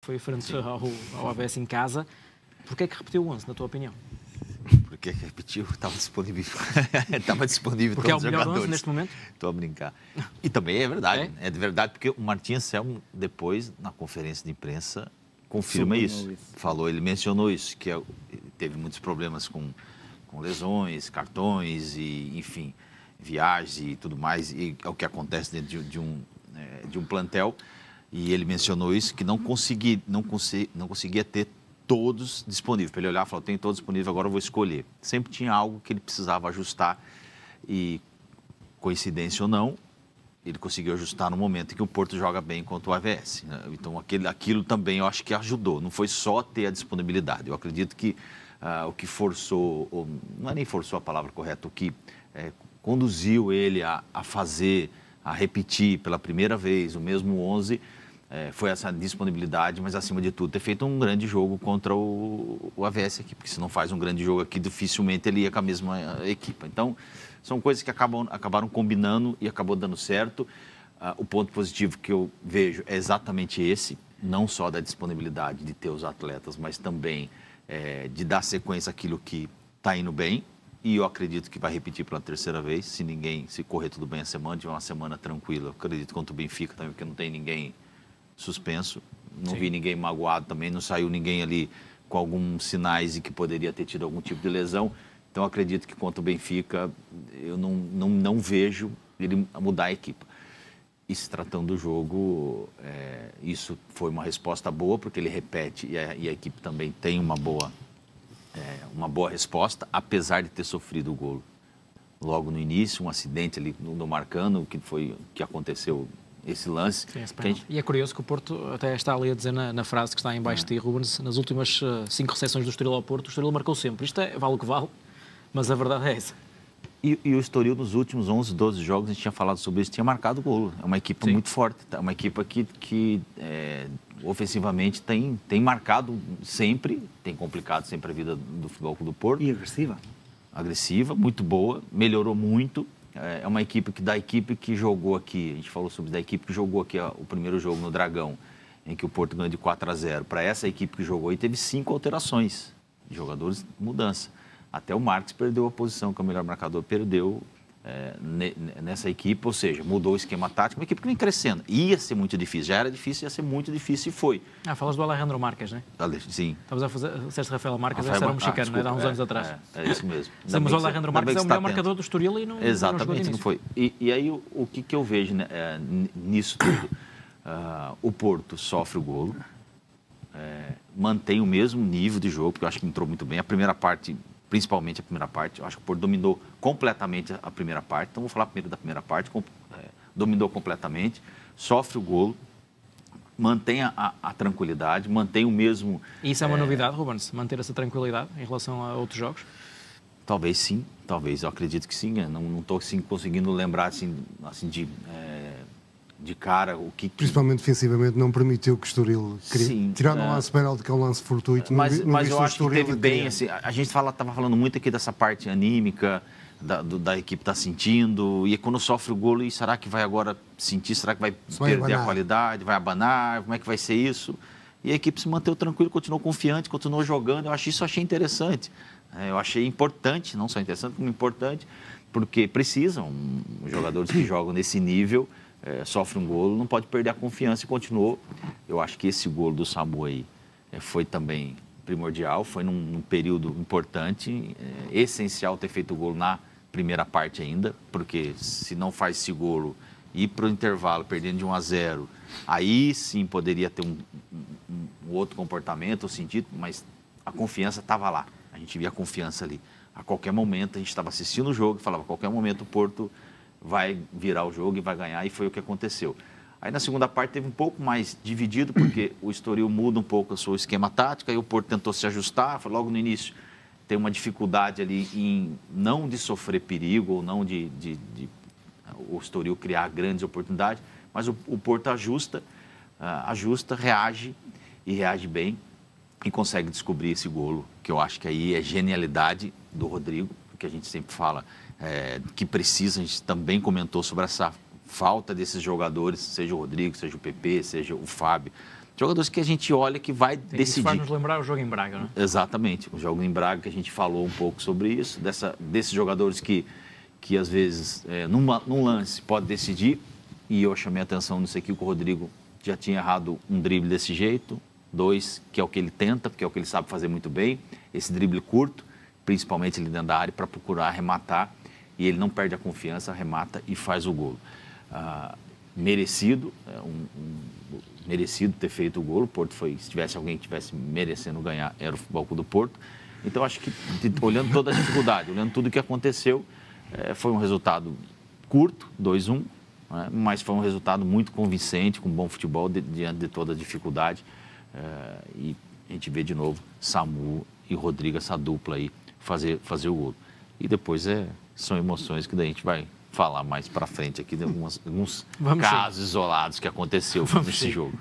foi frente ao AVS em casa. Porquê é que repetiu o 11, na tua opinião? Porque repetiu, estava disponível. Estava disponível porque todos os jogadores. Porque é o melhor 11 neste momento? Estou a brincar. E também é verdade. É de verdade, porque o Martim Anselmo, depois, na conferência de imprensa, confirma isso. Falou, ele mencionou isso, que teve muitos problemas com lesões, cartões, e, enfim, viagens e tudo mais. E é o que acontece dentro de um plantel. E ele mencionou isso, que não conseguia ter todos disponíveis. Para ele olhar e falar, tenho todos disponíveis, agora eu vou escolher. Sempre tinha algo que ele precisava ajustar e, coincidência ou não, ele conseguiu ajustar no momento em que o Porto joga bem contra o AVS. Então, aquilo também eu acho que ajudou. Não foi só ter a disponibilidade. Eu acredito que o que forçou, ou não é nem forçou a palavra correta, o que conduziu ele a fazer, a repetir pela primeira vez o mesmo 11, foi essa disponibilidade, mas acima de tudo ter feito um grande jogo contra o AVS aqui, porque se não faz um grande jogo aqui, dificilmente ele ia com a mesma equipa. Então, são coisas que acabaram combinando e acabou dando certo. O ponto positivo que eu vejo é exatamente esse, não só da disponibilidade de ter os atletas, mas também de dar sequência àquilo que está indo bem. E eu acredito que vai repetir pela terceira vez, se correr tudo bem a semana, tiver uma semana tranquila. Eu acredito contra o Benfica também, porque não tem ninguém suspenso, não vi ninguém magoado também, não saiu ninguém ali com alguns sinais de que poderia ter tido algum tipo de lesão. Então, acredito que contra o Benfica, eu não vejo ele mudar a equipa. E se tratando do jogo, isso foi uma resposta boa, porque ele repete e a equipe também tem uma boa resposta, apesar de ter sofrido o golo logo no início, um acidente ali no Marcano, que aconteceu esse lance. Sim, e é curioso que o Porto até está ali a dizer na frase que está em baixo de ti, Rubens, nas últimas 5 recepções do Estoril ao Porto, o Estoril marcou sempre. Isto vale o que vale, mas a verdade é essa. E o Estoril, nos últimos 11, 12 jogos, a gente tinha falado sobre isso, tinha marcado golo. É uma equipa muito forte, é uma equipa que ofensivamente tem marcado sempre, tem complicado sempre a vida do Futebol Clube do Porto. E agressiva. Agressiva, muito boa, melhorou muito. É uma equipe que jogou aqui, a gente falou sobre da equipe que jogou aqui o primeiro jogo no Dragão, em que o Porto ganhou de 4-0. Para essa equipe que jogou aí, teve 5 alterações de jogadores, mudança. Até o Marques perdeu a posição, que é o melhor marcador, perdeu nessa equipe, ou seja, mudou o esquema tático, uma equipe que vem crescendo. Ia ser muito difícil, já era difícil, ia ser muito difícil e foi. Falas do Alejandro Marques, né? Sim. Estavas a fazer, disseste Rafael Marques, esse era um mexicano, não é? Há uns anos atrás. É isso mesmo. Sim, mas o Alejandro Marques é o melhor marcador do Estoril e não exatamente, não foi. E aí, o que eu vejo nisso tudo? O Porto sofre o golo, mantém o mesmo nível de jogo, porque eu acho que entrou muito bem. A primeira parte, principalmente a primeira parte, eu acho que o Porto dominou completamente a primeira parte. Então, vou falar primeiro da primeira parte. Dominou completamente, sofre o golo, mantém a tranquilidade, mantém o mesmo... E isso é uma novidade, Rubens, manter essa tranquilidade em relação a outros jogos? Talvez sim, eu acredito que sim. Não estou assim, conseguindo lembrar assim de cara o que... Principalmente defensivamente, não permitiu que o Estoril... Tirando o lance penalti, que é um lance fortuito, mas eu acho que teve bem, assim, a gente estava falando muito aqui dessa parte anímica, da equipe estar sentindo, e quando sofre o golo, e será que vai agora sentir, será que vai perder a qualidade, vai abanar, como é que vai ser isso? E a equipe se manteve tranquila, continuou confiante, continuou jogando, eu achei interessante, eu achei importante, não só interessante, como importante, porque precisam, os jogadores que jogam nesse nível, sofre um golo, não pode perder a confiança e continuou. Eu acho que esse golo do Samu aí foi também primordial, foi num período importante, essencial ter feito o golo na primeira parte ainda, porque se não faz esse golo, ir para o intervalo perdendo de 1-0, aí sim poderia ter um outro comportamento, sentido, mas a confiança estava lá, a gente via a confiança ali. A qualquer momento, a gente estava assistindo o jogo e falava, a qualquer momento o Porto vai virar o jogo e vai ganhar, e foi o que aconteceu. Aí na segunda parte teve um pouco mais dividido, porque o Estoril muda um pouco o seu esquema tático, aí o Porto tentou se ajustar, foi logo no início, tem uma dificuldade ali em não de sofrer perigo, ou não de o Estoril criar grandes oportunidades, mas o Porto ajusta, reage, e reage bem, e consegue descobrir esse golo, que eu acho que aí é genialidade do Rodrigo, porque a gente sempre fala que precisa, a gente também comentou sobre essa falta desses jogadores, seja o Rodrigo, seja o PP, seja o Fábio, jogadores que a gente olha que vai decidir. Isso faz nos lembrar o jogo em Braga, não é? Exatamente, o jogo em Braga, que a gente falou um pouco sobre isso, desses jogadores que às vezes, num lance, pode decidir. E eu chamei a atenção nisso aqui, que o Rodrigo já tinha errado um drible desse jeito, 2, que é o que ele tenta, porque é o que ele sabe fazer muito bem, esse drible curto, principalmente ali dentro da área, para procurar arrematar, e ele não perde a confiança, arremata e faz o golo. Merecido, merecido ter feito o golo. O Porto se tivesse alguém que estivesse merecendo ganhar, era o Futebol Clube do Porto. Então, acho que, olhando toda a dificuldade, olhando tudo o que aconteceu, foi um resultado curto, 2-1, né? Mas foi um resultado muito convincente, com bom futebol, diante de toda a dificuldade. E a gente vê de novo Samu e Rodrigo, essa dupla aí, fazer o golo. E depois são emoções que daí a gente vai falar mais para frente aqui de alguns casos isolados que aconteceu nesse jogo.